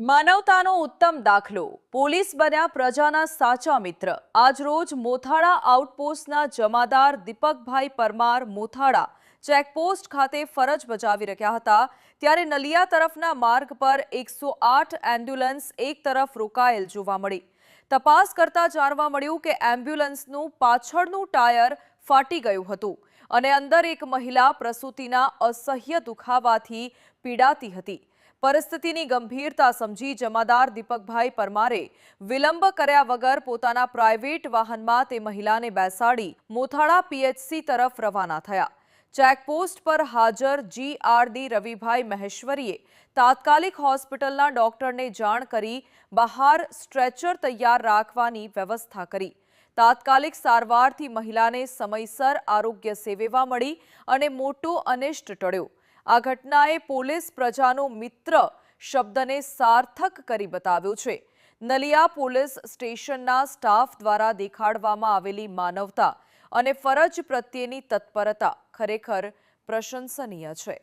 માનવતાનો ઉત્તમ દાખલો પોલીસ બન્યા પ્રજાના સાચા મિત્ર। આજરોજ મોથાળા આઉટપોસ્ટના જમાદાર દીપકભાઈ પરમાર મોથાળા ચેકપોસ્ટ ખાતે ફરજ બજાવી રહ્યા હતા ત્યારે નલિયા તરફના માર્ગ પર 108 એમ્બ્યુલન્સ એક તરફ રોકાયેલ જોવા મળી। તપાસ કરતા જાણવા મળ્યું કે એમ્બ્યુલન્સનું પાછળનું ટાયર ફાટી ગયું હતું અને અંદર એક મહિલા પ્રસૂતિના અસહ્ય દુખાવાથી પીડાતી હતી। પરિસ્થિતિની ગંભીરતા સમજી જમાદાર દીપકભાઈ પરમારે વિલંબ કર્યા વગર પોતાના પ્રાઇવેટ વાહનમાં તે મહિલાને બેસાડી મોથાળા પીએચસી તરફ રવાના થયા। ચેકપોસ્ટ પર હાજર જીઆરડી રવિભાઈ મહેશ્વરીએ તાત્કાલિક હોસ્પિટલના ડોક્ટરને જાણ કરી બહાર સ્ટ્રેચર તૈયાર રાખવાની વ્યવસ્થા કરી। તાત્કાલિક સારવારથી મહિલાને સમયસર આરોગ્ય સેવા મળી અને મોટો અનિષ્ટ ટળ્યો। આ ઘટનાએ પોલીસ પ્રજાનો મિત્ર શબ્દને સાર્થક કરી બતાવ્યો છે। નલિયા પોલીસ સ્ટેશનના સ્ટાફ દ્વારા દેખાડવામાં આવેલી માનવતા અને ફરજ પ્રત્યેની તત્પરતા ખરેખર પ્રશંસનીય છે।